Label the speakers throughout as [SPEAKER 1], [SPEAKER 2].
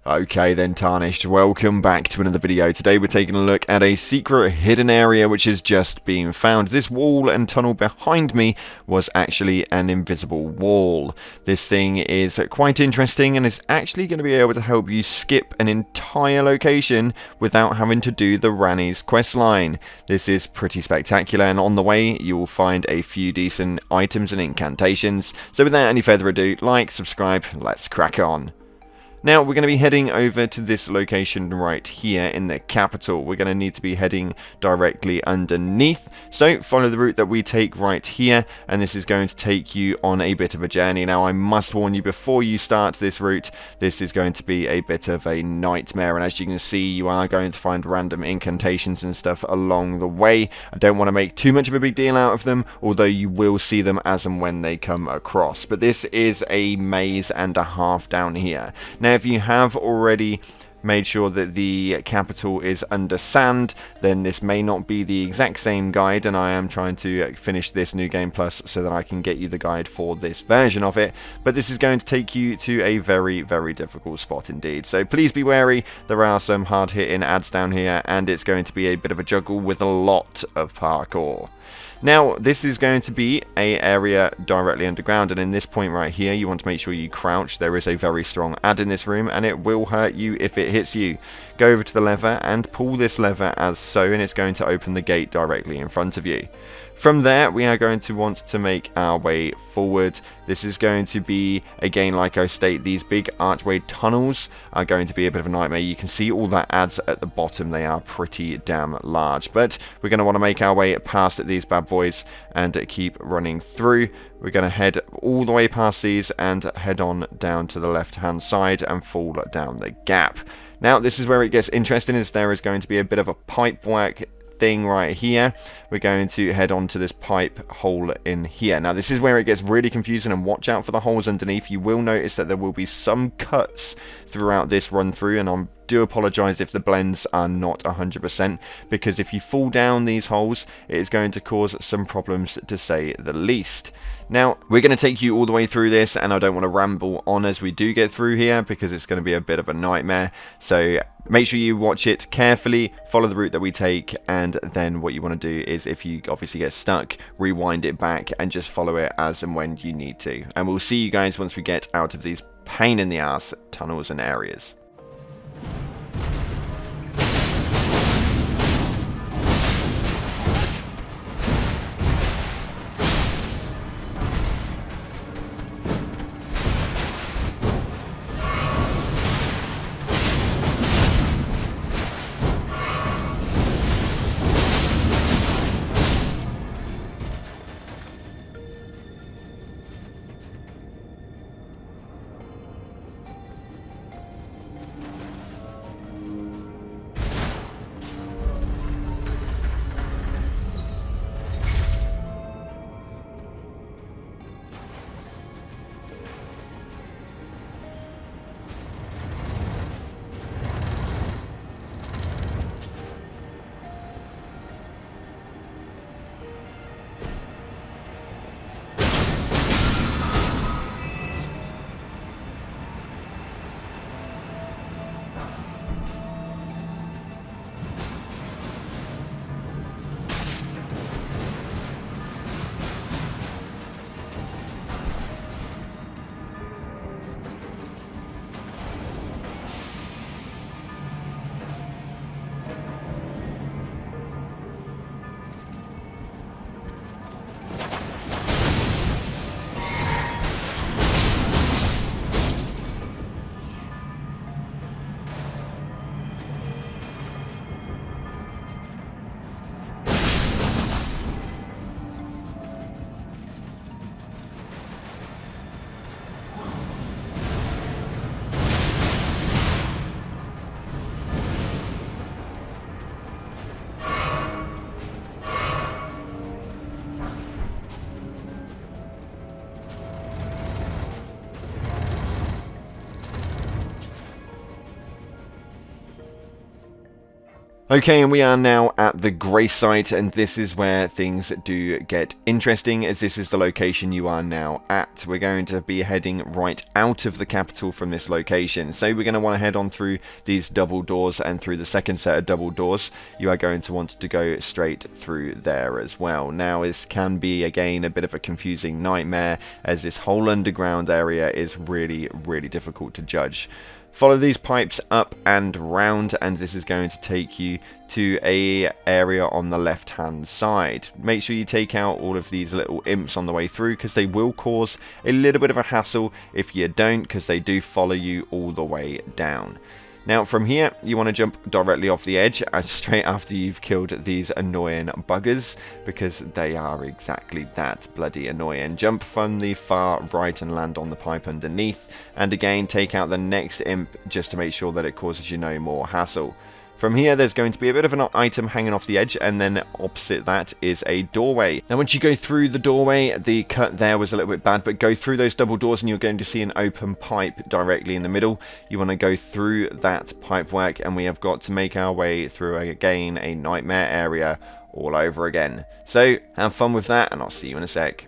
[SPEAKER 1] Okay then, Tarnished, welcome back to another video. Today we're taking a look at a secret hidden area which has just been found. This wall and tunnel behind me was actually an invisible wall. This thing is quite interesting and is actually going to be able to help you skip an entire location without having to do the Ranni's questline. This is pretty spectacular, and on the way you will find a few decent items and incantations. So without any further ado, like, subscribe, let's crack on. Now, we're going to be heading over to this location right here in the capital. We're going to need to be heading directly underneath. So, follow the route that we take right here, and this is going to take you on a bit of a journey. Now, I must warn you, before you start this route, this is going to be a bit of a nightmare. And as you can see, you are going to find random incantations and stuff along the way. I don't want to make too much of a big deal out of them, although you will see them as and when they come across. But this is a maze and a half down here. Now, if you have already made sure that the capital is under sand, then this may not be the exact same guide, and I am trying to finish this New Game Plus so that I can get you the guide for this version of it, but this is going to take you to a very, very difficult spot indeed. So please be wary, there are some hard-hitting ads down here, and it's going to be a bit of a juggle with a lot of parkour. Now, this is going to be an area directly underground, and in this point right here, you want to make sure you crouch. There is a very strong ad in this room, and it will hurt you if it hits you. Go over to the lever and pull this lever as so, and it's going to open the gate directly in front of you. From there, we are going to want to make our way forward. This is going to be, again, like I state, these big archway tunnels are going to be a bit of a nightmare. You can see all that ads at the bottom. They are pretty damn large. But we're going to want to make our way past these bad boys and keep running through. We're going to head all the way past these and head on down to the left-hand side and fall down the gap. Now, this is where it gets interesting, as there is going to be a bit of a pipe work thing right here. We're going to head on to this pipe hole in here. Now, this is where it gets really confusing, and watch out for the holes underneath. You will notice that there will be some cuts throughout this run through, and I do apologize if the blends are not 100%, because if you fall down these holes, it is going to cause some problems, to say the least. Now, we're going to take you all the way through this, and I don't want to ramble on as we do get through here, because it's going to be a bit of a nightmare. So make sure you watch it carefully, follow the route that we take, and then what you want to do is, if you obviously get stuck, rewind it back and just follow it as and when you need to. And we'll see you guys once we get out of these pain in the ass tunnels and areas. Okay, and we are now at the Grace site, and this is where things do get interesting, as this is the location you are now at. We're going to be heading right out of the capital from this location, so we're going to want to head on through these double doors, and through the second set of double doors you are going to want to go straight through there as well. Now, this can be again a bit of a confusing nightmare, as this whole underground area is really difficult to judge. Follow these pipes up and round, and this is going to take you to a area on the left hand side. Make sure you take out all of these little imps on the way through, because they will cause a little bit of a hassle if you don't, because they do follow you all the way down. Now from here you want to jump directly off the edge straight after you've killed these annoying buggers, because they are exactly that, bloody annoying. Jump from the far right and land on the pipe underneath, and again take out the next imp just to make sure that it causes you no more hassle. From here there's going to be a bit of an item hanging off the edge, and then opposite that is a doorway. Now once you go through the doorway, the cut there was a little bit bad, but go through those double doors and you're going to see an open pipe directly in the middle. You want to go through that pipe work, and we have got to make our way through again a nightmare area all over again. So have fun with that, and I'll see you in a sec.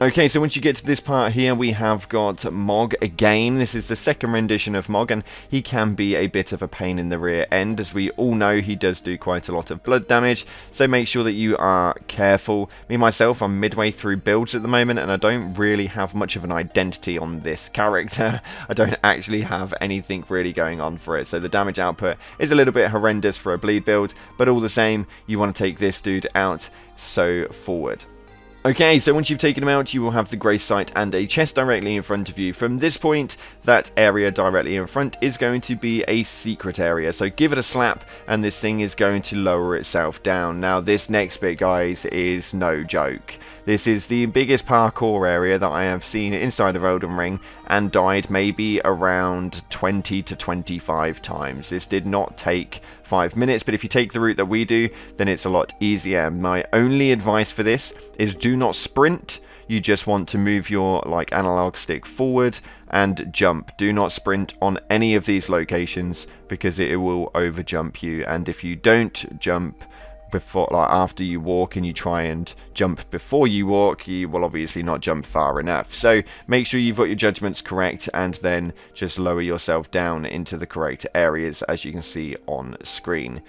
[SPEAKER 1] Okay, so once you get to this part here, we have got Mog again. This is the second rendition of Mog, and he can be a bit of a pain in the rear end. As we all know, he does do quite a lot of blood damage, so make sure that you are careful. Me, myself, I'm midway through builds at the moment, and I don't really have much of an identity on this character. I don't actually have anything really going on for it, so the damage output is a little bit horrendous for a bleed build, but all the same, you want to take this dude out, so forward. Okay, so once you've taken him out, you will have the Grace site and a chest directly in front of you. From this point, that area directly in front is going to be a secret area. So give it a slap, and this thing is going to lower itself down. Now, this next bit, guys, is no joke. This is the biggest parkour area that I have seen inside of Elden Ring, and died maybe around 20 to 25 times. This did not take 5 minutes, but if you take the route that we do, then it's a lot easier. My only advice for this is do not sprint. You just want to move your analog stick forward and jump. Do not sprint on any of these locations, because it will over jump you, and if you don't jump before, after you walk, and you try and jump before you walk, you will obviously not jump far enough. So make sure you've got your judgments correct, and then just lower yourself down into the correct areas, as you can see on screen.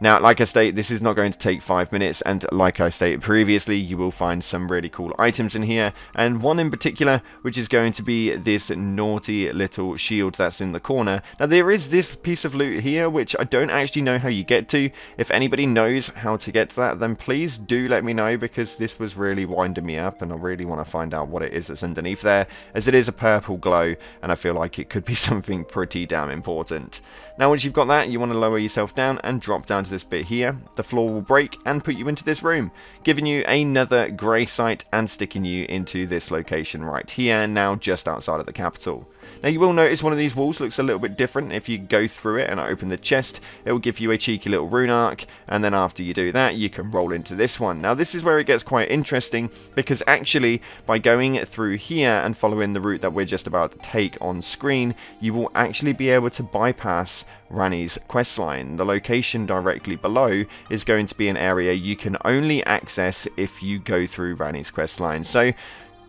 [SPEAKER 1] Now, like I state, this is not going to take 5 minutes, and like I stated previously, you will find some really cool items in here, and one in particular, which is going to be this naughty little shield that's in the corner. Now, there is this piece of loot here, which I don't actually know how you get to. If anybody knows how to get to that, then please do let me know, because this was really winding me up, and I really want to find out what it is that's underneath there, as it is a purple glow, and I feel like it could be something pretty damn important. Now, once you've got that, you want to lower yourself down and drop down to this bit here. The floor will break and put you into this room, giving you another grey site and sticking you into this location right here, now just outside of the capital. Now, you will notice one of these walls looks a little bit different. If you go through it and open the chest, it will give you a cheeky little rune arc, and then after you do that, you can roll into this one. Now, this is where it gets quite interesting, because actually, by going through here and following the route that we're just about to take on screen, you will actually be able to bypass Ranni's questline. The location directly below is going to be an area you can only access if you go through Ranni's questline. So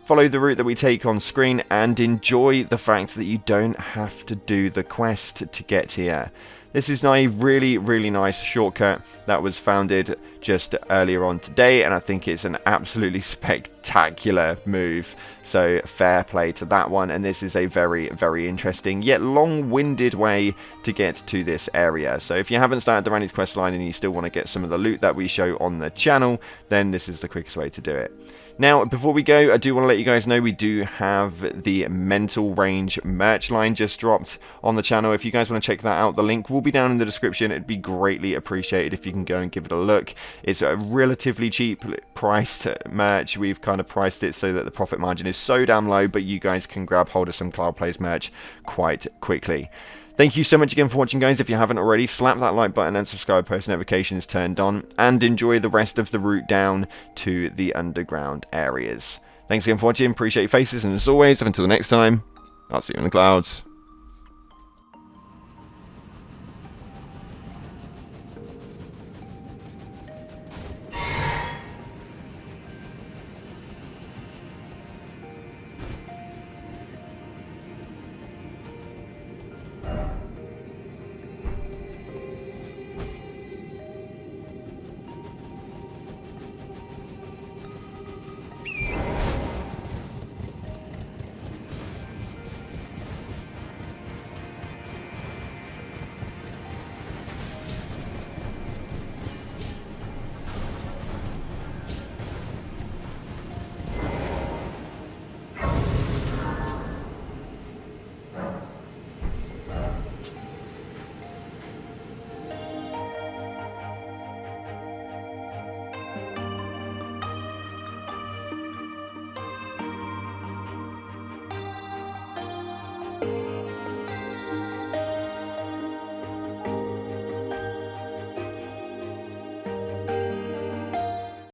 [SPEAKER 1] follow the route that we take on screen and enjoy the fact that you don't have to do the quest to get here. This is a really nice shortcut that was founded just earlier on today, and I think it's an absolutely spectacular move. So fair play to that one, and this is a very interesting yet long-winded way to get to this area. So if you haven't started the Randy's Quest line and you still want to get some of the loot that we show on the channel, then this is the quickest way to do it. Now, before we go, I do want to let you guys know we do have the Mental Range merch line just dropped on the channel. If you guys want to check that out, the link will be down in the description. It'd be greatly appreciated if you can go and give it a look. It's a relatively cheap priced merch. We've kind of priced it so that the profit margin is so damn low, but you guys can grab hold of some Cloud Plays merch quite quickly. Thank you so much again for watching, guys. If you haven't already, slap that like button and subscribe, post notifications turned on, and enjoy the rest of the route down to the underground areas. Thanks again for watching, appreciate your faces, and as always, until the next time, I'll see you in the clouds.